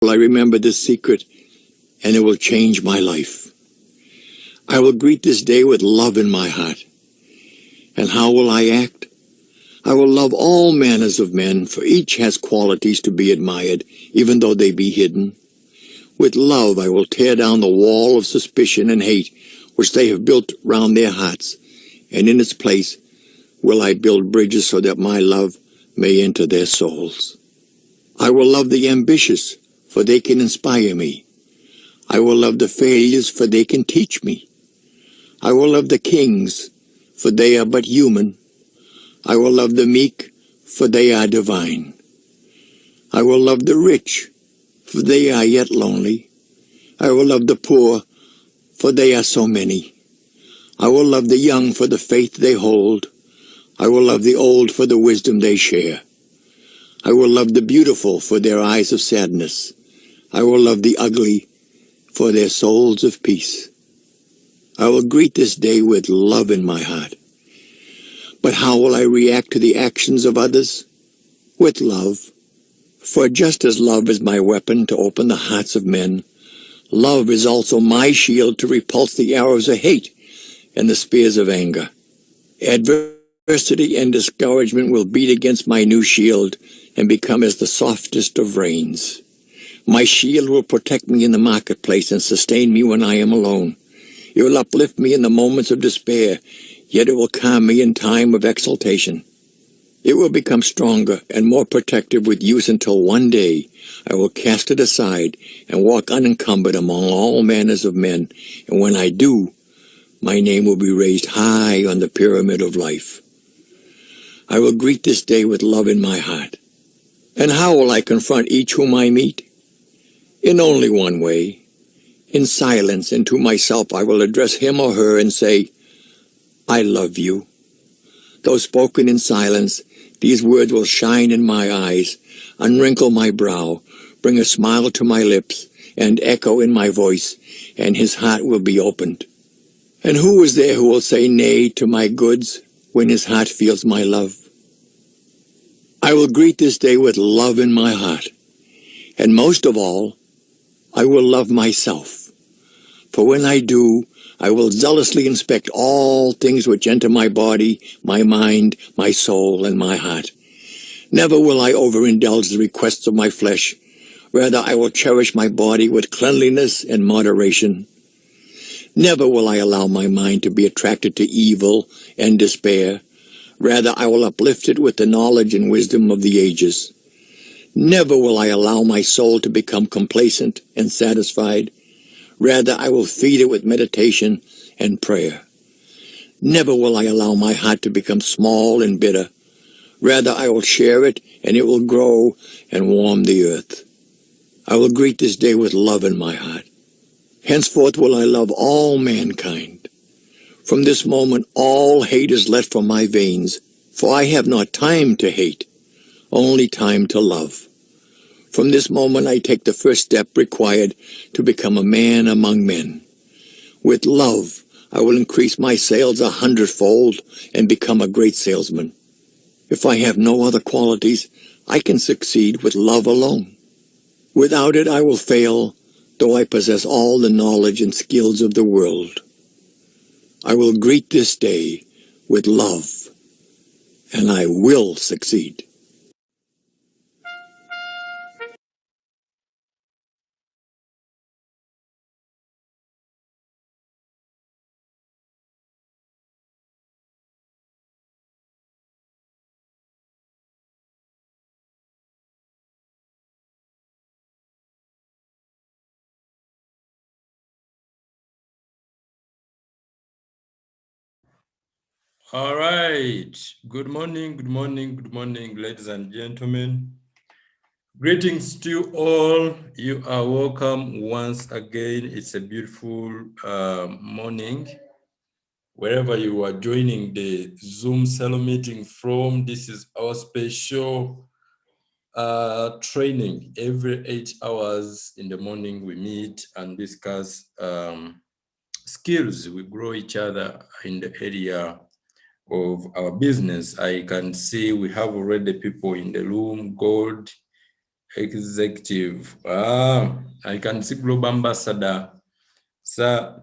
I remember this secret, and it will change my life. I will greet this day with love in my heart. And how will I act? I will love all manners of men, for each has qualities to be admired, even though they be hidden. With love I will tear down the wall of suspicion and hate which they have built round their hearts, and in its place will I build bridges so that my love may enter their souls. I will love the ambitious, for they can inspire me. I will love the failures, for they can teach me. I will love the kings, for they are but human. I will love the meek, for they are divine. I will love the rich, for they are yet lonely. I will love the poor, for they are so many. I will love the young for the faith they hold. I will love the old for the wisdom they share. I will love the beautiful for their eyes of sadness. I will love the ugly for their souls of peace. I will greet this day with love in my heart. But how will I react to the actions of others? With love. For just as love is my weapon to open the hearts of men, love is also my shield to repulse the arrows of hate and the spears of anger. Adversity and discouragement will beat against my new shield and become as the softest of rains. My shield will protect me in the marketplace and sustain me when I am alone. It will uplift me in the moments of despair, yet it will calm me in time of exaltation. It will become stronger and more protective with use until one day I will cast it aside and walk unencumbered among all manners of men, and when I do, my name will be raised high on the pyramid of life. I will greet this day with love in my heart. And how will I confront each whom I meet? In only one way. In silence, and to myself I will address him or her and say, I love you. Though spoken in silence, these words will shine in my eyes, unwrinkle my brow, bring a smile to my lips, and echo in my voice, and his heart will be opened. And who is there who will say nay to my goods when his heart feels my love? I will greet this day with love in my heart, and most of all, I will love myself. For when I do, I will zealously inspect all things which enter my body, my mind, my soul, and my heart. Never will I overindulge the requests of my flesh. Rather, I will cherish my body with cleanliness and moderation. Never will I allow my mind to be attracted to evil and despair. Rather, I will uplift it with the knowledge and wisdom of the ages. Never will I allow my soul to become complacent and satisfied. Rather, I will feed it with meditation and prayer. Never will I allow my heart to become small and bitter. Rather, I will share it, and it will grow and warm the earth. I will greet this day with love in my heart. Henceforth will I love all mankind. From this moment all hate is let from my veins, for I have not time to hate, only time to love. From this moment I take the first step required to become a man among men. With love I will increase my sales 100-fold and become a great salesman. If I have no other qualities, I can succeed with love alone. Without it I will fail, though I possess all the knowledge and skills of the world. I will greet this day with love, and I will succeed. All right. Good morning, ladies and gentlemen. Greetings to you all. You are welcome once again. It's a beautiful morning. Wherever you are joining the Zoom cell meeting from, this is our special training. Every 8 hours in the morning, we meet and discuss skills. We grow each other in the area of our business. I can see we have already people in the room. God Executive. I can see Global Ambassador Sir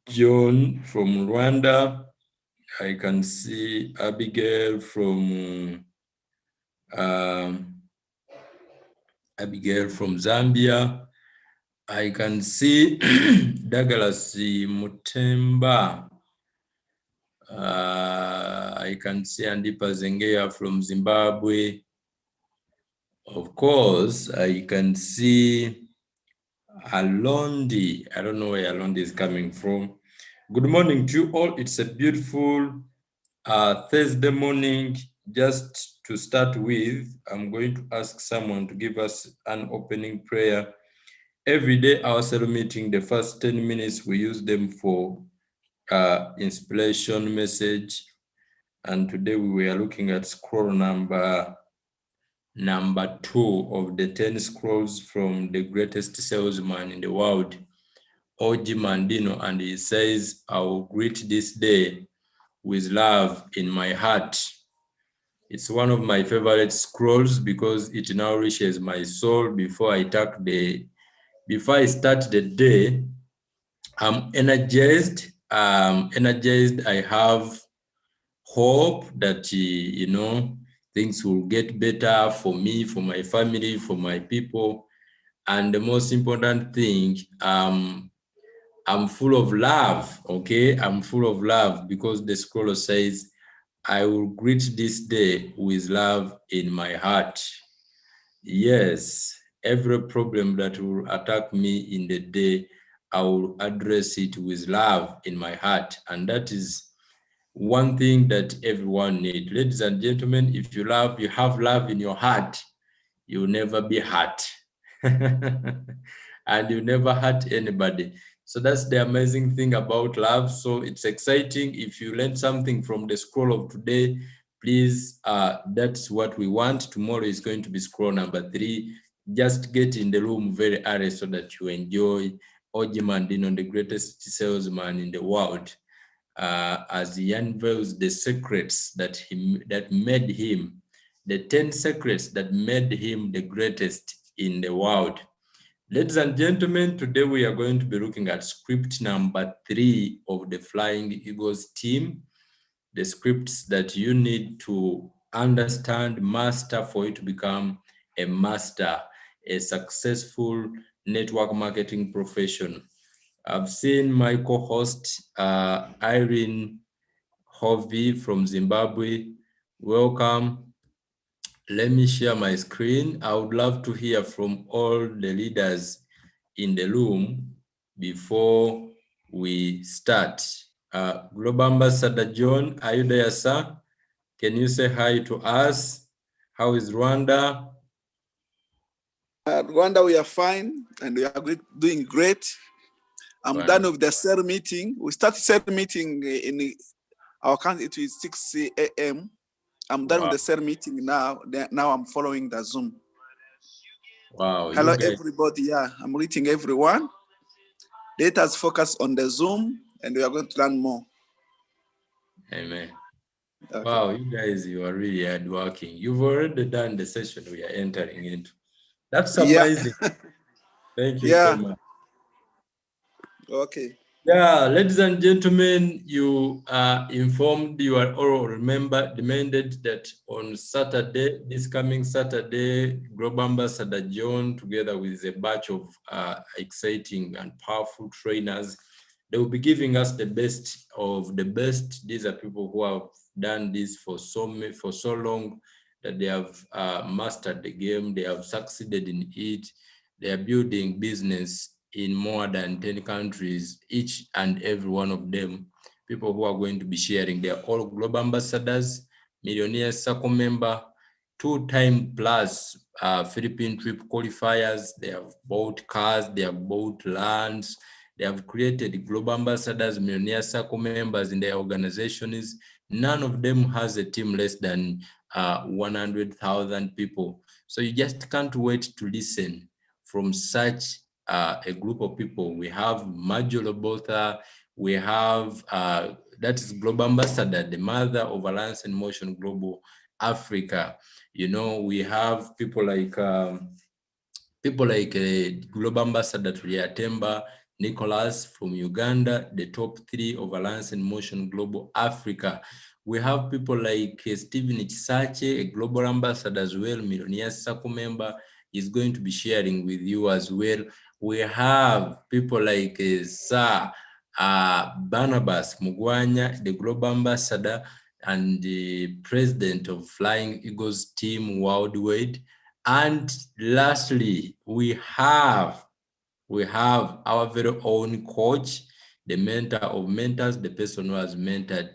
John from Rwanda. I can see Abigail from Zambia. I can see Douglas Mutemba. I can see Andipa Zengeya from Zimbabwe. Of course, I can see Alondi. I don't know where Alondi is coming from. Good morning to you all. It's a beautiful Thursday morning. Just to start with, I'm going to ask someone to give us an opening prayer. Every day, our cell meeting, the first 10 minutes, we use them for inspiration message. And today we were looking at scroll number 2 of the 10 scrolls from the greatest salesman in the world, O.G. Mandino, and he says, I will greet this day with love in my heart. It's one of my favorite scrolls because it nourishes my soul before I start the day. I'm energized. I have hope that, things will get better for me, for my family, for my people. And the most important thing, I'm full of love, okay? I'm full of love because the scroll says, I will greet this day with love in my heart. Yes, every problem that will attack me in the day, I will address it with love in my heart. And that is one thing that everyone needs. Ladies and gentlemen, if you have love in your heart, you'll never be hurt. And you never hurt anybody. So that's the amazing thing about love. So it's exciting. If you learn something from the scroll of today, please, that's what we want. Tomorrow is going to be scroll number 3. Just get in the room very early so that you enjoy O.G. Mandino, the greatest salesman in the world, as he unveils the secrets that made him, the 10 secrets that made him the greatest in the world. Ladies and gentlemen, today we are going to be looking at script number 3 of the Flying Eagles team, the scripts that you need to understand, master for you to become a master, a successful network marketing professional. I've seen my co-host, Irene Hovey from Zimbabwe. Welcome. Let me share my screen. I would love to hear from all the leaders in the room before we start. Global Ambassador John, are you there, sir? Can you say hi to us? How is Rwanda? Rwanda, we are fine and we are doing great. I'm done with the cell meeting. We started cell meeting in our country. It is 6 a.m. I'm done with the cell meeting now. Now I'm following the Zoom. Wow. Hello, everybody. Yeah, I'm greeting everyone. Let us focus on the Zoom and we are going to learn more. Amen. Okay. Wow, you guys, you are really hardworking. You've already done the session we are entering into. That's amazing. Yeah. Thank you so much. Okay. Yeah, ladies and gentlemen, you are informed, you are all reminded that on Saturday, this coming Saturday, Global Ambassador John, together with a batch of exciting and powerful trainers, they will be giving us the best of the best. These are people who have done this for so long that they have mastered the game. They have succeeded in it. They are building business in more than 10 countries, each and every one of them. People who are going to be sharing. They are all global ambassadors, Millionaire Circle member, 2-time plus Philippine trip qualifiers. They have bought cars, they have bought lands. They have created global ambassadors, Millionaire Circle members in their organizations. None of them has a team less than 100,000 people. So you just can't wait to listen from such a group of people. We have Majolo Botha, we have, that is Global Ambassador, the mother of Alliance in Motion Global Africa. You know, we have people like People like Global Ambassador Tulia Temba, Nicholas from Uganda, the top 3 of Alliance in Motion Global Africa. We have people like Stephen Chisache, a global ambassador as well, Millionaire Circle member, is going to be sharing with you as well. We have people like Sir Barnabas Mugwanya, the global ambassador and the president of Flying Eagles team worldwide. And lastly, we have our very own coach, the mentor of mentors, the person who has mentored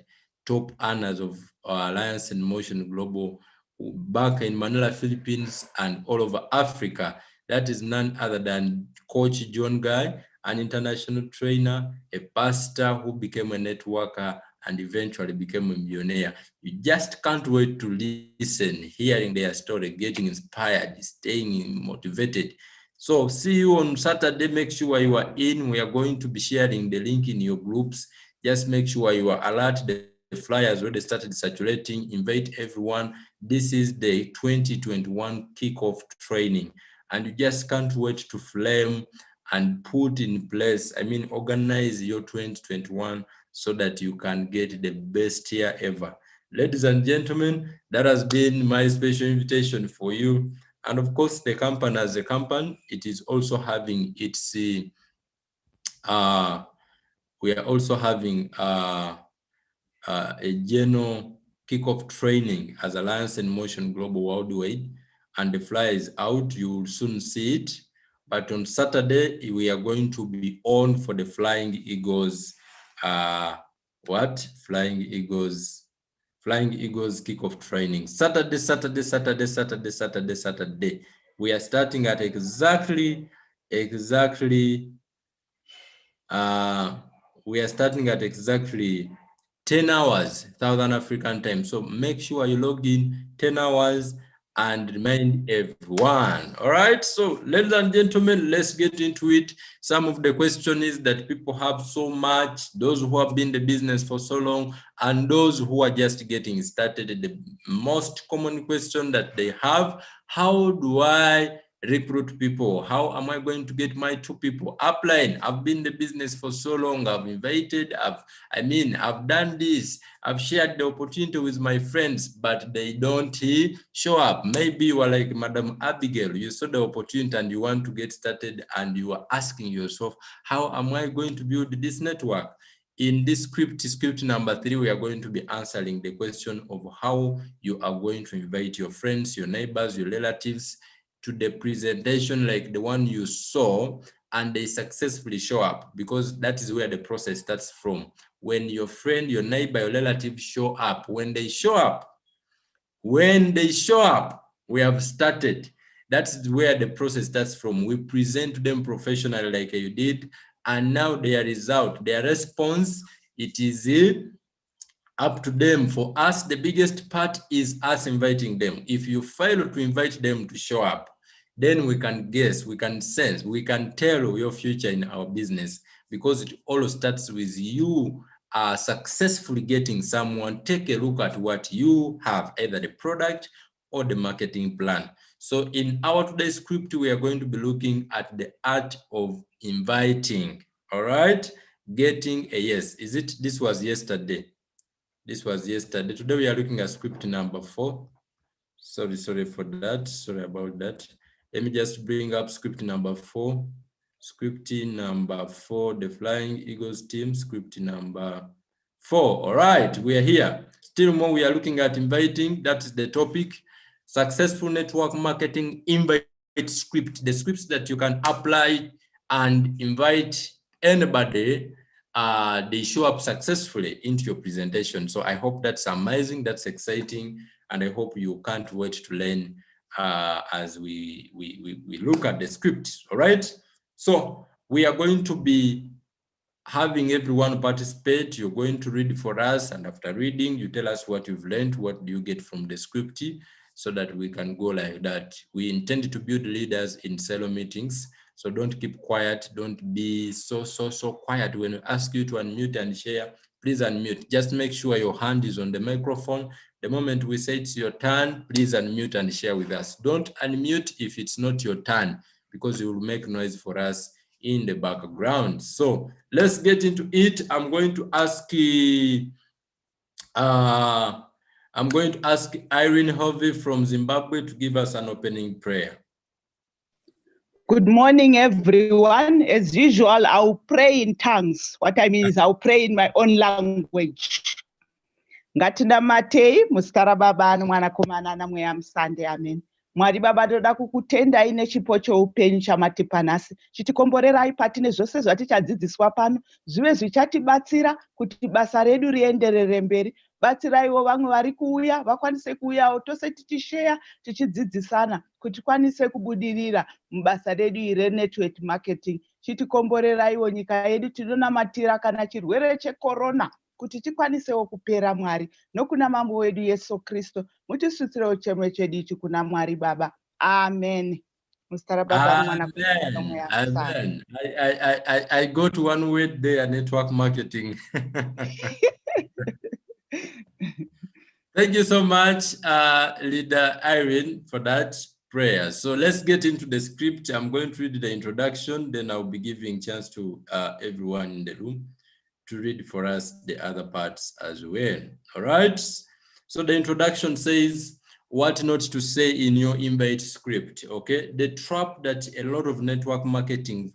top earners of our Alliance in Motion Global back in Manila, Philippines, and all over Africa. That is none other than Coach John Guy, an international trainer, a pastor who became a networker and eventually became a millionaire. You just can't wait to listen, hearing their story, getting inspired, staying motivated. So see you on Saturday. Make sure you are in. We are going to be sharing the link in your groups. Just make sure you are alert. The flyers already started circulating. Invite everyone. This is the 2021 kickoff training, and you just can't wait to flame and put in place, organize your 2021 so that you can get the best year ever. Ladies and gentlemen, that has been my special invitation for you. And of course, the company as a company, it is also having its, we are also having a general kickoff training as Alliance in Motion Global Worldwide, and the flyer is out. You will soon see it. But on Saturday, we are going to be on for the Flying Eagles, Flying Eagles kickoff training. Saturday. We are starting at exactly we are starting at exactly 10 hours Southern African time. So make sure you log in 10 hours and remind everyone. All right, so ladies and gentlemen, let's get into it. Some of the questions that people have so much, those who have been in the business for so long and those who are just getting started, the most common question that they have: how do I recruit people? How am I going to get my 2 people? Upline, I've been in the business for so long. I've invited, I've done this. I've shared the opportunity with my friends, but they don't show up. Maybe you are like Madam Abigail. You saw the opportunity and you want to get started and you are asking yourself, how am I going to build this network? In this script number 3, we are going to be answering the question of how you are going to invite your friends, your neighbors, your relatives to the presentation like the one you saw, and they successfully show up, because that is where the process starts from. When your friend, your neighbor, your relative show up, when they show up, we have started. That's where the process starts from. We present to them professionally like you did, and now their result, their response, it is up to them. For us, the biggest part is us inviting them. If you fail to invite them to show up, then we can guess, we can sense, we can tell your future in our business, because it all starts with you successfully getting someone. Take a look at what you have, either the product or the marketing plan. So in our today's script, we are going to be looking at the art of inviting. All right, getting a yes. This was yesterday. This was yesterday. Today we are looking at script number 4. Sorry for that. Sorry about that. Let me just bring up script number 4. Script number 4, the Flying Eagles team, script number 4. All right, we are here. Still more, we are looking at inviting. That is the topic. Successful network marketing invite script, the scripts that you can apply and invite anybody. They show up successfully into your presentation. So I hope that's amazing, that's exciting, and I hope you can't wait to learn as we look at the script. All right, so we are going to be having everyone participate. You're going to read for us, and after reading, you tell us what you've learned, what do you get from the script, so that we can go like that. We intend to build leaders in silo meetings. So don't keep quiet. Don't be so quiet. When we ask you to unmute and share, please unmute. Just make sure your hand is on the microphone. The moment we say it's your turn, please unmute and share with us. Don't unmute if it's not your turn. because it will make noise for us in the background. So let's get into it. I'm going to ask Irene Hovey from Zimbabwe to give us an opening prayer. Good morning, everyone. As usual, I'll pray in tongues. What I mean is I'll pray in my own language. Ngatina matei, mustara baba mwanakomana na mweya msande, amen. Mwari baba toda kukutendai nechipo choupenyu chamatipa nhasi. Chitikomborerai patine zvose zvatichadzidziswa pano, zvive zvichatibatsira kuti basa redu rienderere mberi. Batsiraiwo vamwe vari kuuya vakwanise kuuyawo tose tichisheya tichidzidzisana kuti tikwanise kubudirira mubasa redu iri renetwork marketing. Chitikomboreraiwo nyika yedu tinonamatira kana chirwere checorona kuti tikwanisewo kupera Mwari, nokuna mambo wedu Yesu Kristo mutisutsirewo chemwe chedu ichi kuna Mwari Baba. Amen. Amen. I got one word there, network marketing. Thank you so much, Leader Irene, for that prayer. So let's get into the script. I'm going to read the introduction, then I'll be giving chance to everyone in the room to read for us the other parts as well. All right. So the introduction says, what not to say in your invite script. Okay. The trap that a lot of network marketers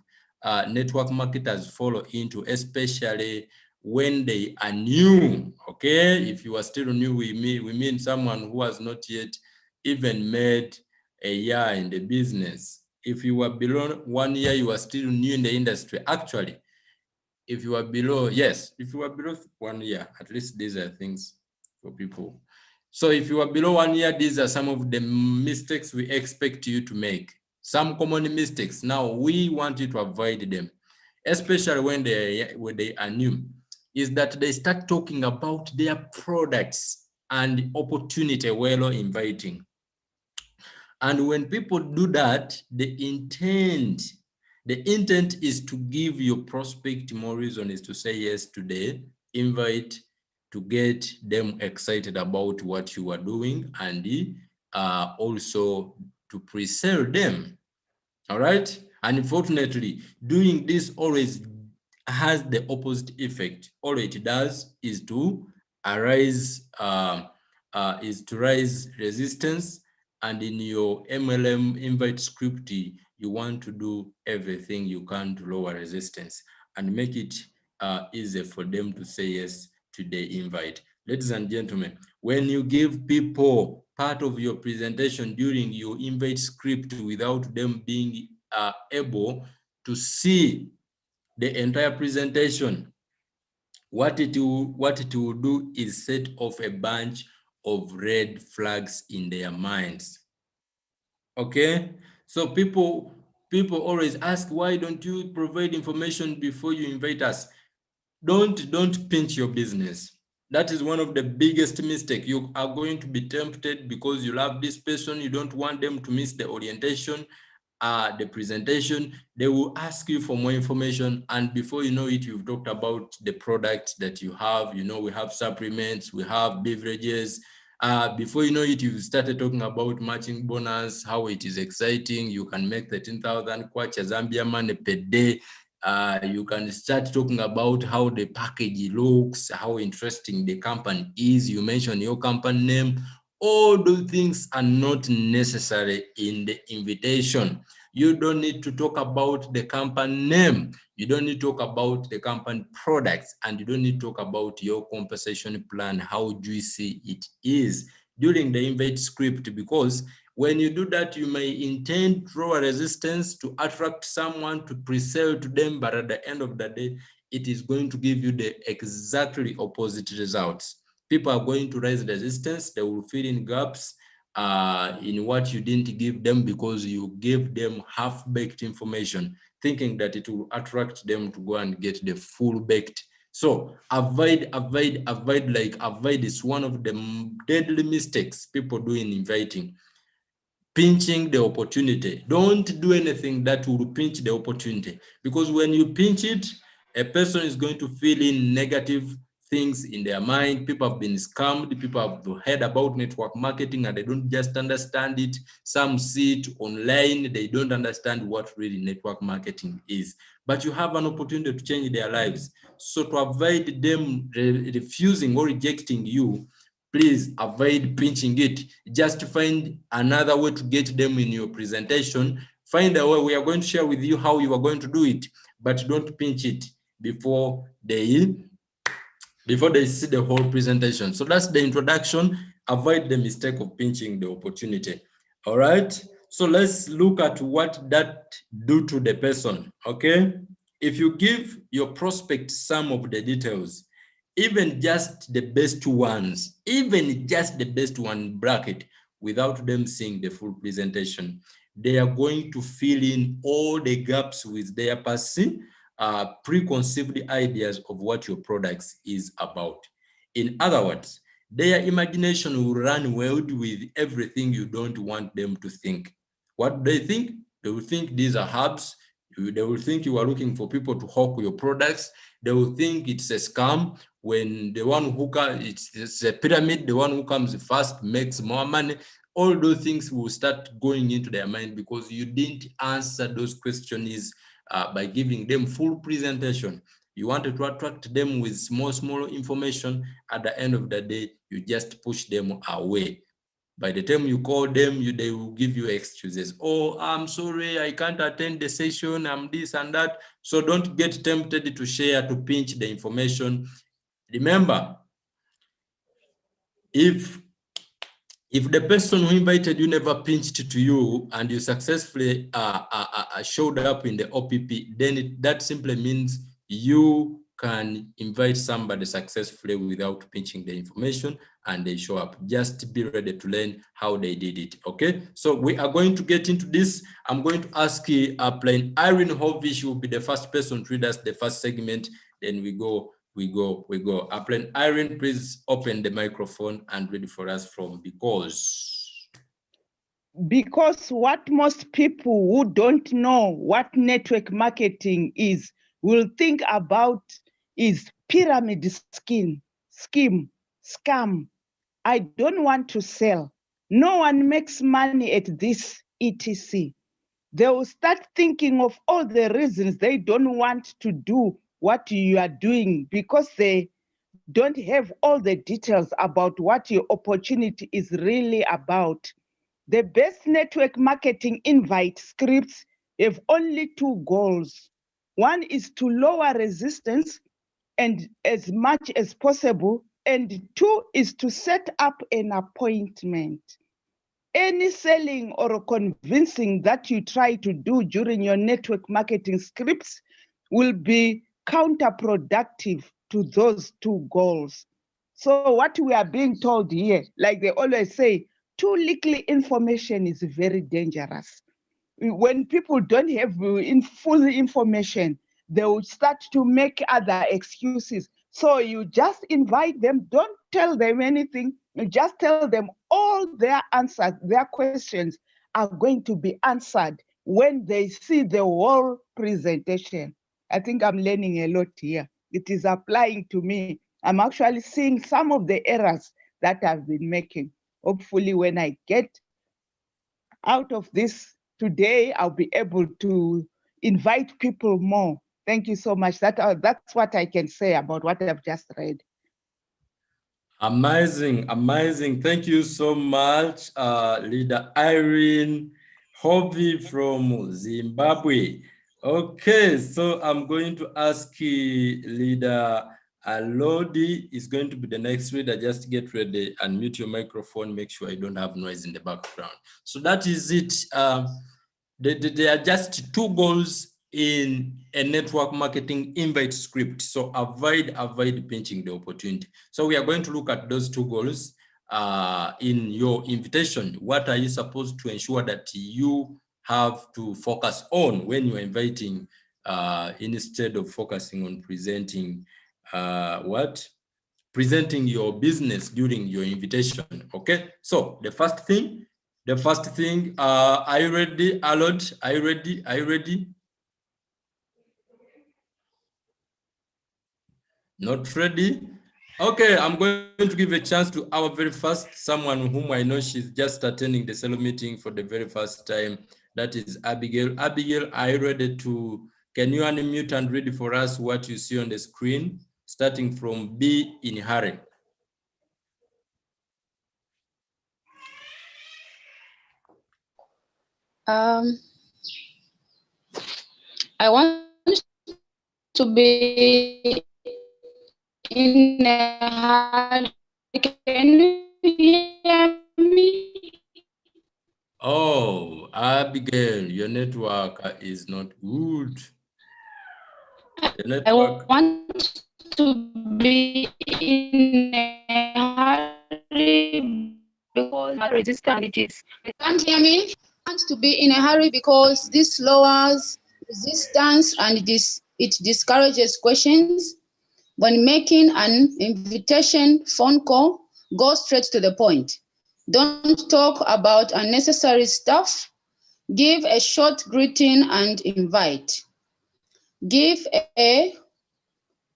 follow into, especially when they are new. Okay. If you are still new, we mean someone who has not yet even made a year in the business. If you are below 1 year, you are still new in the industry. Actually, if you are below, if you are below 1 year, at least these are things for people. So if you are below 1 year, these are some of the mistakes we expect you to make. Some common mistakes. Now we want you to avoid them, especially when they are new, is that they start talking about their products and opportunity while inviting. And when people do that, the intent is to give your prospect more reasons to say yes to the invite, to get them excited about what you are doing, and also to pre-sell them. All right. And unfortunately, doing this always has the opposite effect. All it does is to raise resistance. And in your MLM invite script, you want to do everything you can to lower resistance and make it easier for them to say yes to the invite. Ladies and gentlemen, when you give people part of your presentation during your invite script without them being able to see the entire presentation, what it will do is set off a bunch of red flags in their minds. Okay, so people always ask, why don't you provide information before you invite us? Don't pinch your business. That is one of the biggest mistakes. You are going to be tempted because you love this person. You don't want them to miss the orientation, the presentation. They will ask you for more information, and before you know it, you've talked about the product that you have. You know, we have supplements, we have beverages. Before you know it, you've started talking about matching bonus, how it is exciting. You can make 13,000 kwacha Zambia money per day. You can start talking about how the package looks, how interesting the company is. You mention your company name. All those things are not necessary in the invitation. You don't need to talk about the company name. You don't need to talk about the company products, and you don't need to talk about your compensation plan, how juicy it is during the invite script, because when you do that, you may intend lower resistance to attract someone to pre-sell to them, but at the end of the day, it is going to give you the exactly opposite results. People are going to raise resistance. They will fill in gaps in what you didn't give them because you gave them half-baked information, thinking that it will attract them to go and get the full-baked. So avoid is one of the deadly mistakes people do in inviting. Pinching the opportunity. Don't do anything that will pinch the opportunity, because when you pinch it, a person is going to feel in negative things in their mind. People have been scammed. People have heard about network marketing and they don't just understand it. Some see it online. They don't understand what really network marketing is. But you have an opportunity to change their lives. So to avoid them refusing or rejecting you, please avoid pinching it. Just find another way to get them in your presentation. Find a way. We are going to share with you how you are going to do it, but don't pinch it before they see the whole presentation. So that's the introduction. Avoid the mistake of pinching the opportunity. All right. So let's look at what that do to the person. Okay. If you give your prospect some of the details, even just the best ones, even just the best one bracket, without them seeing the full presentation, they are going to fill in all the gaps with their preconceived ideas of what your products is about. In other words, their imagination will run wild with everything you don't want them to think. What do they think? They will think these are hubs. They will think you are looking for people to hawk your products. They will think it's a scam. When the one who comes, it's a pyramid, the one who comes first makes more money. All those things will start going into their mind because you didn't answer those questions by giving them full presentation. You wanted to attract them with small information. At the end of the day, you just push them away. By the time you call them, they will give you excuses. Oh, I'm sorry, I can't attend the session, I'm this and that. So don't get tempted to share, to pinch the information. Remember, if the person who invited you never pinched to you and you successfully showed up in the OPP, then that simply means you can invite somebody successfully without pinching the information and they show up. Just be ready to learn how they did it, okay? So we are going to get into this. I'm going to ask Plain Irene Hovish will be the first person to read us the first segment, then we go. Plain Irene, please open the microphone and read for us from Because. Because what most people who don't know what network marketing is will think about is pyramid scheme, scam. I don't want to sell. No one makes money at this, etc. They will start thinking of all the reasons they don't want to do what you are doing because they don't have all the details about what your opportunity is really about. The best network marketing invite scripts have only two goals. One is to lower resistance and as much as possible, and two is to set up an appointment. Any selling or convincing that you try to do during your network marketing scripts will be counterproductive to those two goals. So what we are being told here, like they always say, too little information is very dangerous. When people don't have full information, they will start to make other excuses. So you just invite them, don't tell them anything, you just tell them all their answers, their questions are going to be answered when they see the whole presentation. I think I'm learning a lot here. It is applying to me. I'm actually seeing some of the errors that I've been making. Hopefully when I get out of this today, I'll be able to invite people more. Thank you so much. That's what I can say about what I've just read. Amazing, amazing. Thank you so much, Leader Irene Hovi from Zimbabwe. Okay, so I'm going to ask Leader Lodi is going to be the next reader. Just get ready and mute your microphone. Make sure I don't have noise in the background. So that is it. There are just two goals in a network marketing invite script. So avoid pinching the opportunity. So we are going to look at those two goals in your invitation. What are you supposed to ensure that you have to focus on when you're inviting instead of focusing on presenting presenting your business during your invitation? Okay, so the first thing, are you ready, Alod? Are you ready? Not ready? Okay, I'm going to give a chance to our very first, someone whom I know she's just attending the cell meeting for the very first time. That is Abigail. Abigail, are you ready to, can you unmute and read for us what you see on the screen, starting from be in hurry? I want to be in a hurry. Can you hear me? Oh, Abigail, your network is not good. The I network. want to be in a hurry because resistance. You can't hear me? I want to be in a hurry because this lowers resistance and it discourages questions. When making an invitation phone call, go straight to the point. Don't talk about unnecessary stuff. Give a short greeting and invite. Give a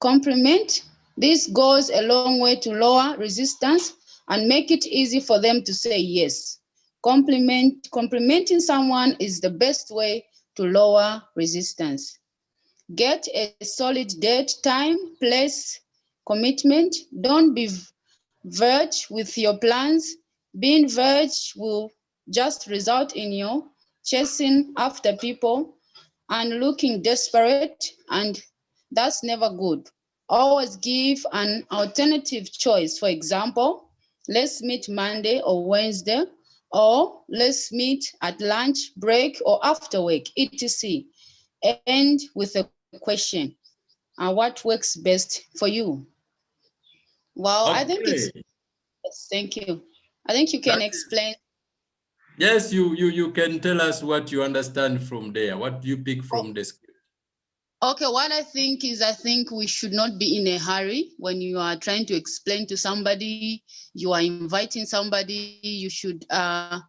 compliment. This goes a long way to lower resistance and make it easy for them to say yes. Complimenting someone is the best way to lower resistance. Get a solid date, time, place, commitment. Don't be vague with your plans. Being vague will just result in you chasing after people and looking desperate, and that's never good. Always give an alternative choice. For example, let's meet Monday or Wednesday, or let's meet at lunch break or after work, etc. End with a question. What works best for you? Well, I think it's, Okay. yes, thank you. I think you can explain. Yes, you can tell us what you understand from there. What do you pick from the script? Okay, what I think is, I think we should not be in a hurry when you are trying to explain to somebody, you are inviting somebody, you should not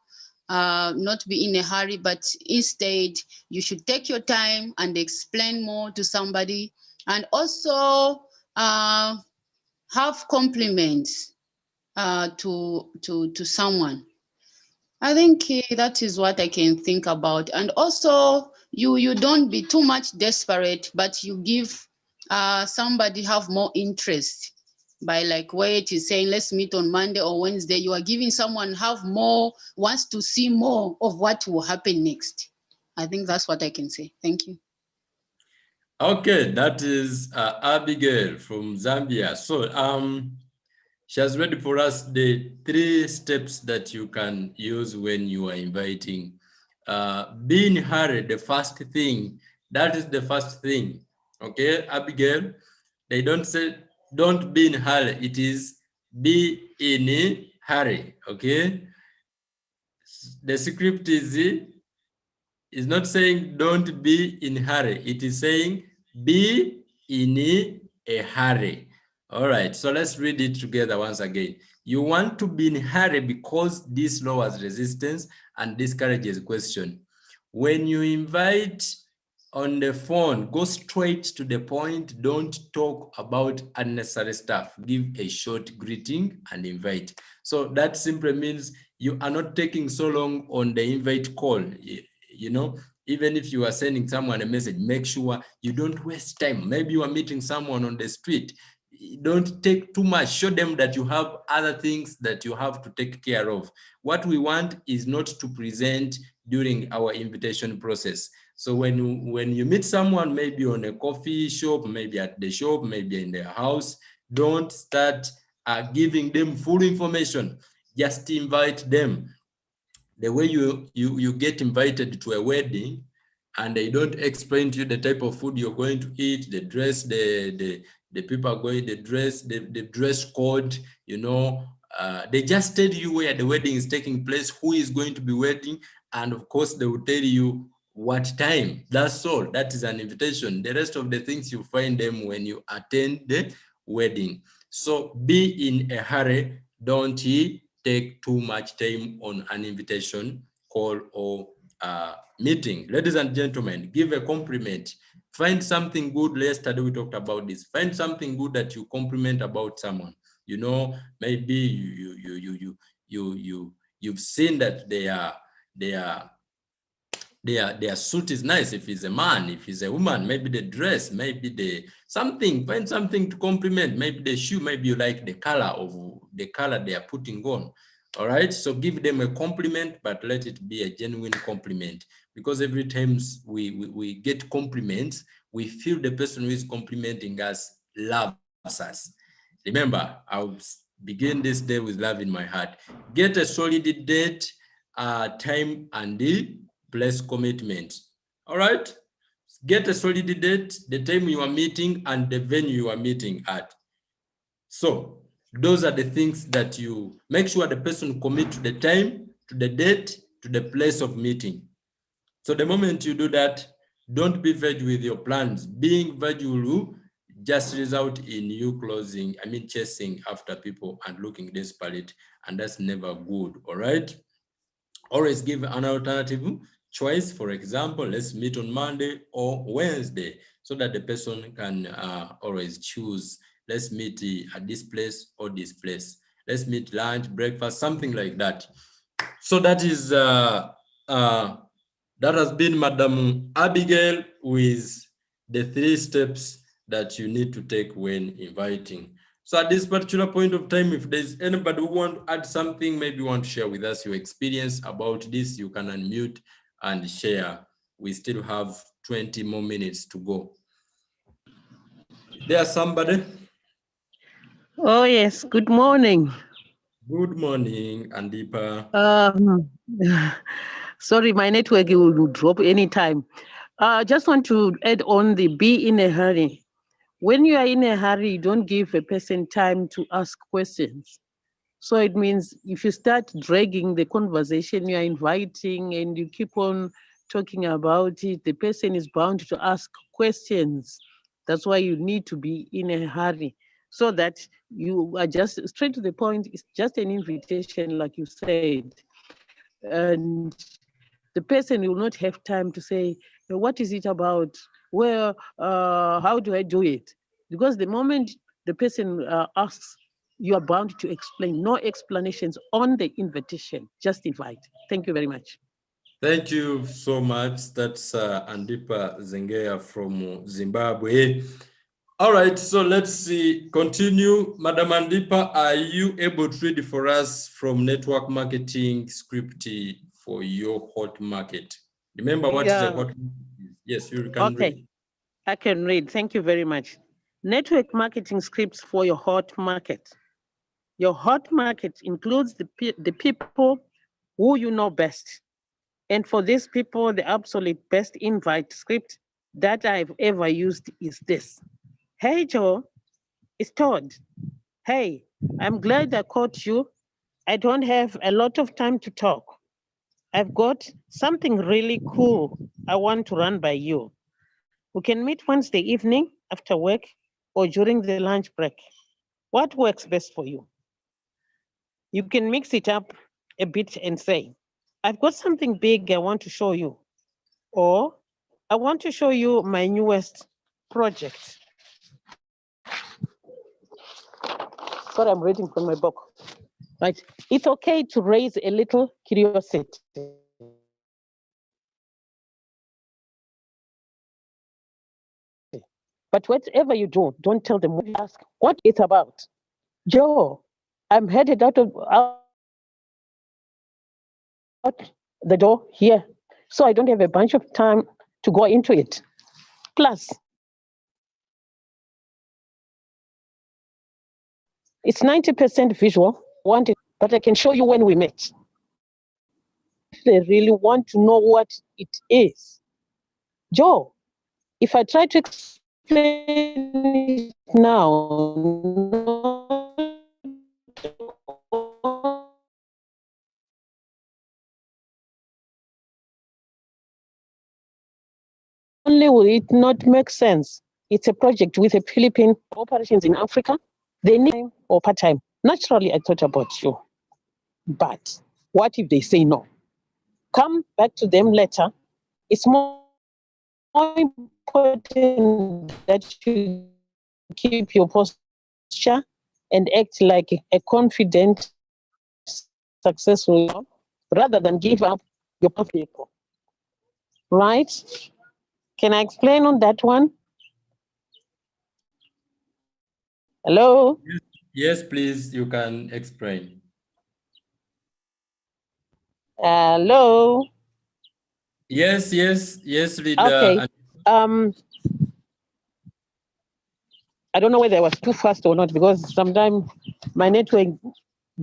be in a hurry, but instead you should take your time and explain more to somebody, and also have compliments to someone. I think that is what I can think about. And also, you don't be too much desperate, but you give somebody have more interest by, like where it is saying, let's meet on Monday or Wednesday. You are giving someone have more, wants to see more of what will happen next. I think that's what I can say. Thank you. Okay, that is Abigail from Zambia. So she has read for us the 3 steps that you can use when you are inviting. Be in hurry, the first thing. That is the first thing. Okay, Abigail, they don't say don't be in hurry. It is be in a hurry. Okay, the script is not saying don't be in hurry. It is saying be in a hurry. All right, so let's read it together once again. You want to be in a hurry because this lowers resistance and discourages question. When you invite on the phone, go straight to the point. Don't talk about unnecessary stuff. Give a short greeting and invite. So that simply means you are not taking so long on the invite call. You know, even if you are sending someone a message, make sure you don't waste time. Maybe you are meeting someone on the street. Don't take too much. Show them that you have other things that you have to take care of. What we want is not to present during our invitation process. So when you meet someone, maybe on a coffee shop, maybe at the shop, maybe in their house, don't start giving them full information. Just invite them. The way you get invited to a wedding and they don't explain to you the type of food you're going to eat, the dress, the people are going, the dress code, you know, they just tell you where the wedding is taking place, who is going to be wedding, and of course they will tell you what time. That's all. That is an invitation. The rest of the things you find them when you attend the wedding. So be in a hurry. Don't take too much time on an invitation call or meeting. Ladies and gentlemen, give a compliment. Find something good. Yesterday we talked about this. Find something good that you compliment about someone. You know, maybe you've seen that their suit is nice. If he's a man, if he's a woman, maybe the dress, maybe the something, find something to compliment, maybe the shoe, maybe you like the color they are putting on. All right, so give them a compliment, but let it be a genuine compliment, because every time we get compliments, we feel the person who is complimenting us loves us. Remember, I'll begin this day with love in my heart. Get a solid date, time, and the place commitment. All right, get a solid date, the time you are meeting, and the venue you are meeting at. So those are the things that you make sure the person commit to the time, to the date, to the place of meeting. So the moment you do that, don't be vague with your plans. Being vague will just result in you chasing after people and looking desperate, and that's never good. All right, always give an alternative choice. For example, let's meet on Monday or Wednesday, so that the person can always choose. Let's meet at this place or this place. Let's meet lunch, breakfast, something like that. So that is that has been Madam Abigail with the 3 steps that you need to take when inviting. So at this particular point of time, if there's anybody who want to add something, maybe want to share with us your experience about this, you can unmute and share. We still have 20 more minutes to go. Is there somebody? Oh, yes. Good morning. Good morning, Andipa. Sorry, my network will drop anytime. I just want to add on the be in a hurry. When you are in a hurry, don't give a person time to ask questions. So it means if you start dragging the conversation you are inviting and you keep on talking about it, the person is bound to ask questions. That's why you need to be in a hurry, so that you are just straight to the point. It's just an invitation, like you said. And the person will not have time to say, what is it about? Where, how do I do it? Because the moment the person asks, you are bound to explain. No explanations on the invitation, just invite. Thank you very much. Thank you so much. That's Andipa Zengeya from Zimbabwe. All right, so let's continue. Madam Andipa, are you able to read for us from Network Marketing Script for your hot market? Remember what is a hot market? Yes, you can read. I can read. Thank you very much. Network marketing scripts for your hot market. Your hot market includes the people who you know best. And for these people, the absolute best invite script that I've ever used is this. Hey, Joe, it's Todd. Hey, I'm glad I caught you. I don't have a lot of time to talk. I've got something really cool I want to run by you. We can meet Wednesday evening after work or during the lunch break. What works best for you? You can mix it up a bit and say, I've got something big I want to show you. Or, I want to show you my newest project. Sorry, I'm reading from my book. Right. It's okay to raise a little curiosity. But whatever you do, don't tell them. Ask what it's about. Joe, I'm headed out the door here, so I don't have a bunch of time to go into it. Plus, it's 90% visual, but I can show you when we meet. If they really want to know what it is. Joe, if I try to explain it now, only will it not make sense. It's a project with a Philippine operations in Africa. They need time or part-time. Naturally, I thought about you. But what if they say no? Come back to them later. It's more important that you keep your posture and act like a confident, successful, rather than give up your people. Right? Can I explain on that one? Hello? Yes, please, you can explain. Hello? Yes, leader. Okay. I don't know whether I was too fast or not, because sometimes my network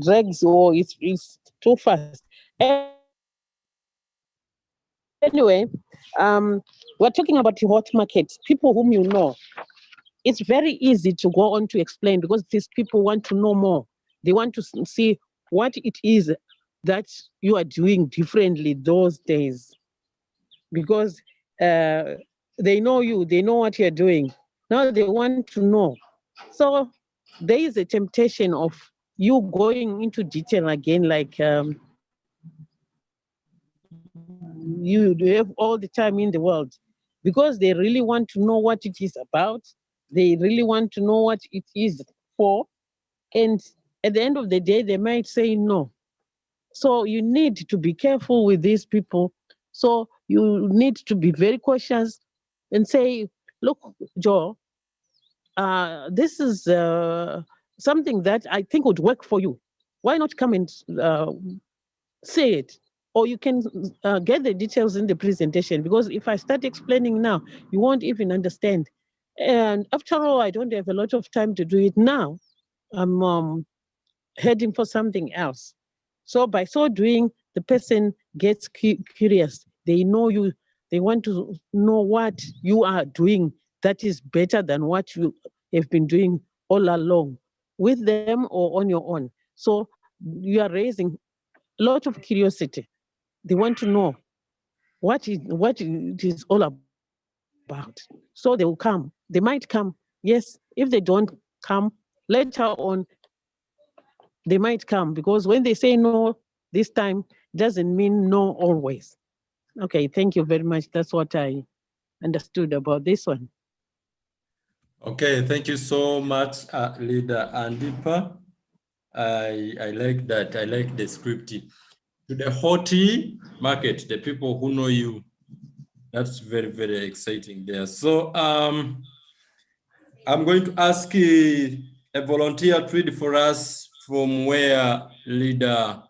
drags or it's too fast. Anyway, we're talking about the hot market, people whom you know. It's very easy to go on to explain, because these people want to know more. They want to see what it is that you are doing differently those days, because they know you, they know what you're doing. Now they want to know. So there is a temptation of you going into detail again, like you have all the time in the world, because they really want to know what it is about. They really want to know what it is for. And at the end of the day, they might say no. So you need to be careful with these people. So you need to be very cautious and say, look, Joe, this is something that I think would work for you. Why not come and say it? Or you can get the details in the presentation, because if I start explaining now, you won't even understand. And after all, I don't have a lot of time to do it now. I'm heading for something else. So by so doing, the person gets curious. They know you. They want to know what you are doing that is better than what you have been doing all along, with them or on your own. So you are raising a lot of curiosity. They want to know what it is all about. So they will come. They might come. Yes, if they don't come, later on, they might come, because when they say no this time, doesn't mean no always. Okay, thank you very much. That's what I understood about this one. Okay, thank you so much, Leader Andipa. I like that. I like the script. To the hot market, the people who know you, that's very, very exciting there. So I'm going to ask a volunteer to read for us from where Leader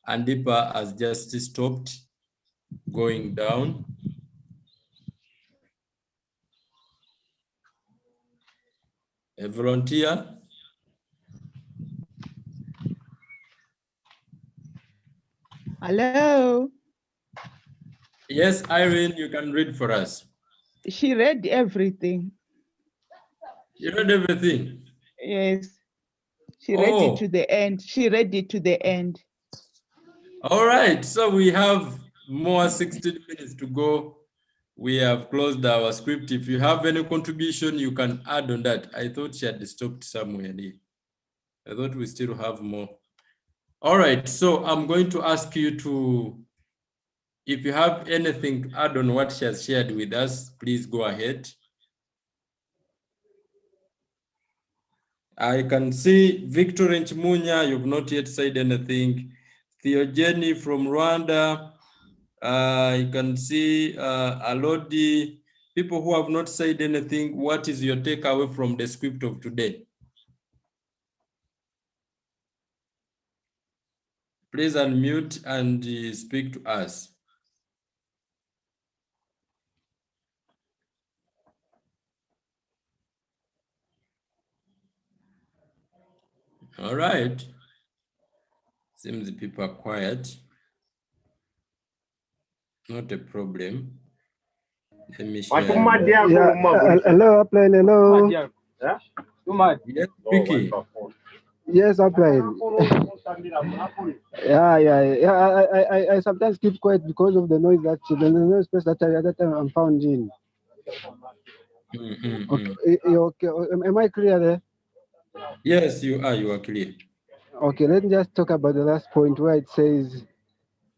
Andipa has just stopped going down. A volunteer? Hello. Yes, Irene, you can read for us. She read everything. You read everything? Yes. She read it to the end. She read it to the end. All right, so we have more 16 minutes to go. We have closed our script. If you have any contribution, you can add on that. I thought she had stopped somewhere there. I thought we still have more. All right, so I'm going to ask you to, if you have anything to add on what she has shared with us, please go ahead. I can see Victor Nchimunya, you've not yet said anything. Theogeny from Rwanda. You can see Alodi. People who have not said anything, what is your takeaway from the script of today? Please unmute and speak to us. All right. Seems the people are quiet. Not a problem. Let me share. Hello, Upline. Hello. Yes, Vicky. Yes, Upline. I sometimes keep quiet because of the noise space that I'm found in. Okay. Am I clear there? Yes, you are. You are clear. Okay, let me just talk about the last point where it says,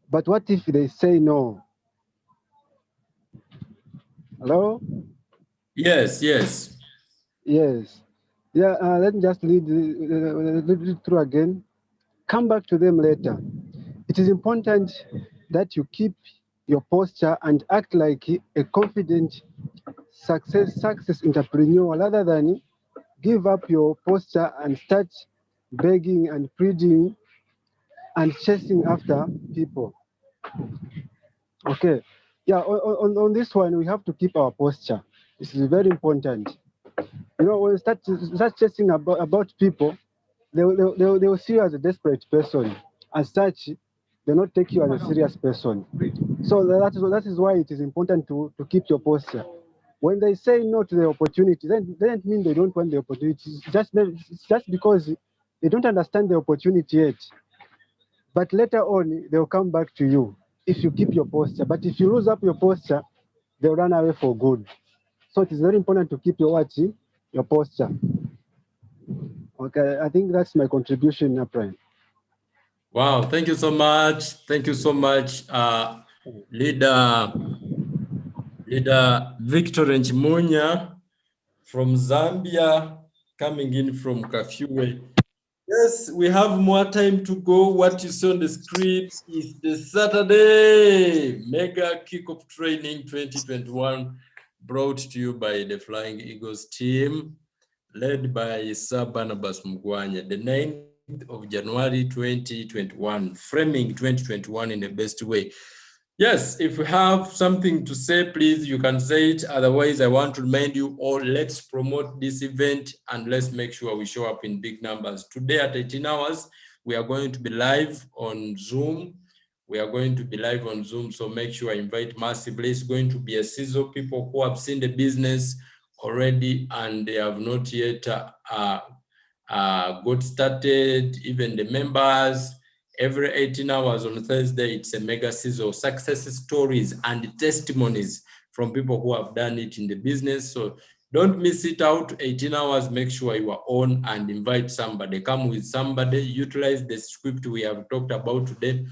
but what if they say no? Hello? Yes. Yes. Yeah, let me just read it through again. Come back to them later. It is important that you keep your posture and act like a confident success entrepreneur rather than give up your posture and start begging and pleading and chasing after people. Okay. Yeah, on this one, we have to keep our posture. This is very important. You know, when you start chasing about people, they will see you as a desperate person. As such, they'll not take you as a serious person. So that is why it is important to keep your posture. When they say no to the opportunity, then doesn't mean they don't want the opportunity. It's just because they don't understand the opportunity yet. But later on, they'll come back to you if you keep your posture. But if you lose up your posture, they'll run away for good. So it is very important to keep your posture. Okay, I think that's my contribution, Brian. Wow, thank you so much. Thank you so much, Leader Victor Nchimunya from Zambia, coming in from Kafue. Yes, we have more time to go. What you see on the screen is the Saturday Mega Kickoff Training 2021, brought to you by the Flying Eagles team, led by Sir Barnabas Mugwanya, the 9th of January 2021, framing 2021 in the best way. Yes, if you have something to say, please, you can say it. Otherwise, I want to remind you all, let's promote this event and let's make sure we show up in big numbers. Today at 18 hours, we are going to be live on Zoom. So make sure I invite massively. It's going to be a season of people who have seen the business already and they have not yet got started, even the members. Every 18 hours on Thursday, it's a mega season of success stories and testimonies from people who have done it in the business. So don't miss it out. 18 hours, make sure you are on and invite somebody. Come with somebody, utilize the script we have talked about today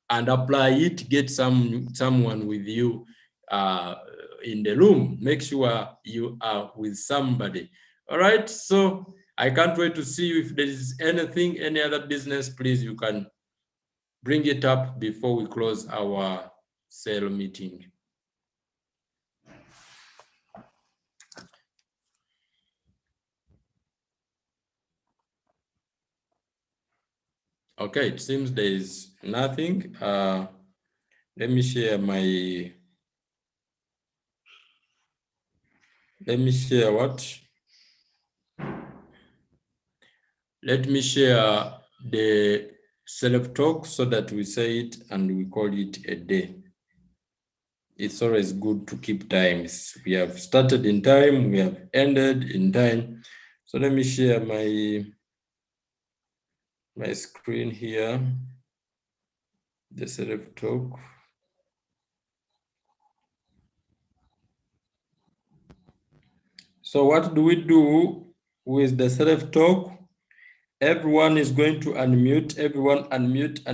and apply it. Get someone with you in the room. Make sure you are with somebody. All right, so I can't wait to see you. If there is anything, any other business, please, you can bring it up before we close our cell meeting. Okay, it seems there is nothing. Let me share Let me share the self-talk so that we say it and we call it a day. It's always good to keep times. We have started in time, we have ended in time. So let me share my screen here, the self-talk. So what do we do with the self-talk? Everyone is going to unmute, everyone unmute.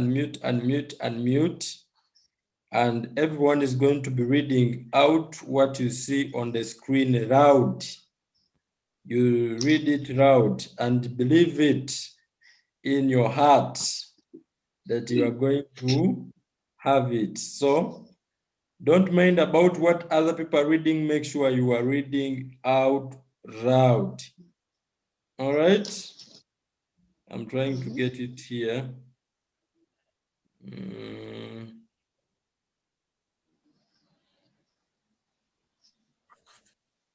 And everyone is going to be reading out what you see on the screen loud. You read it loud and believe it in your heart that you are going to have it. So don't mind about what other people are reading. Make sure you are reading out loud. All right. I'm trying to get it here.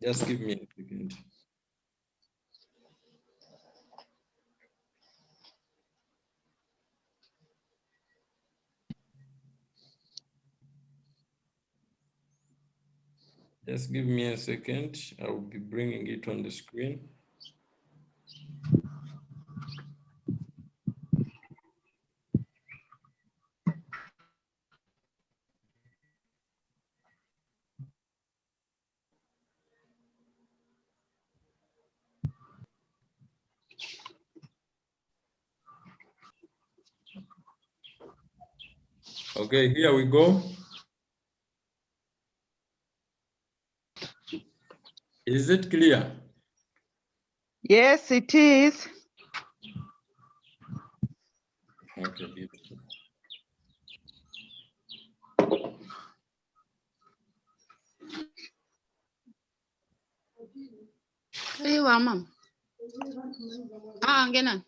Just give me a second. Just give me a second. I will be bringing it on the screen. Okay, here we go. Is it clear? Yes, it is. Okay, beautiful. Hey, Mama. Ngena.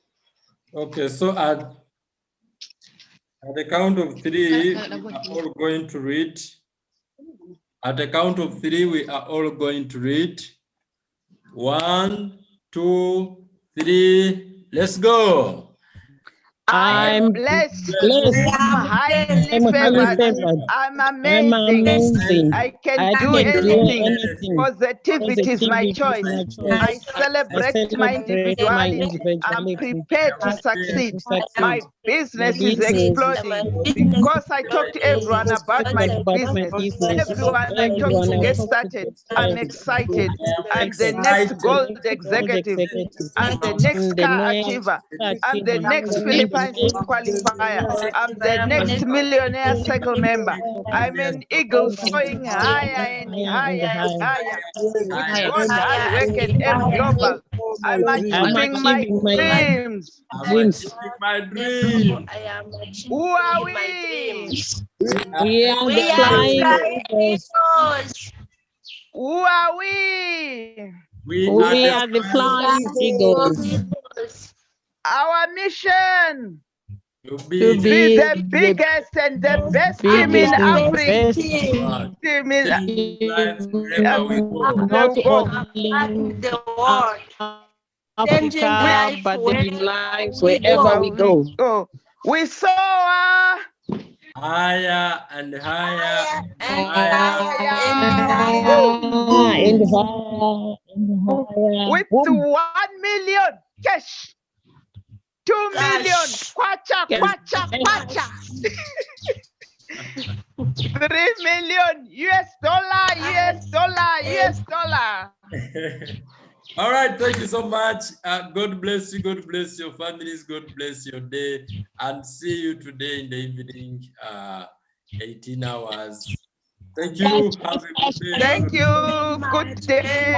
Okay, so at the count of three, we are all going to read. At the count of three, we are all going to read. 1, 2, 3, let's go. I'm blessed. I'm highly I'm highly favored. favored. I'm I'm amazing. amazing. I can I do can do anything. anything. Positivity is my Positivity is choice. my I choice. celebrate my celebrate my individuality. I'm individuality. prepared to succeed. My business is business. exploding because I talk to everyone about my About my business. business. Everyone I talk Everyone to I get talk to started. gets I'm started. excited. I'm the Excited. next gold Gold executive. executive. I'm the next I'm the car next achiever. I'm the achiever. next I'm the Philippines next qualifier. I'm the next millionaire cycle member. I'm an eagle soaring higher and higher and higher. With God's hard work and aim global, I'm achieving my dreams. dreams. My dream. Who are we? We are the flying eagles. Who are we? We We are are the flying eagles. Our mission to To be be the be biggest and the best team in biggest and Africa. best Team in lives wherever we go. not the world. only in Africa, but in lives wherever we go. We soar Higher and higher and higher And higher and higher. with 1 million cash. 2 million kwacha, kwacha, kwacha. 3 million US dollar. All right, thank you so much. God bless you. God bless your families. God bless your day. And see you today in the evening, 18 hours. Thank you. Have a good day. Thank you. Good day.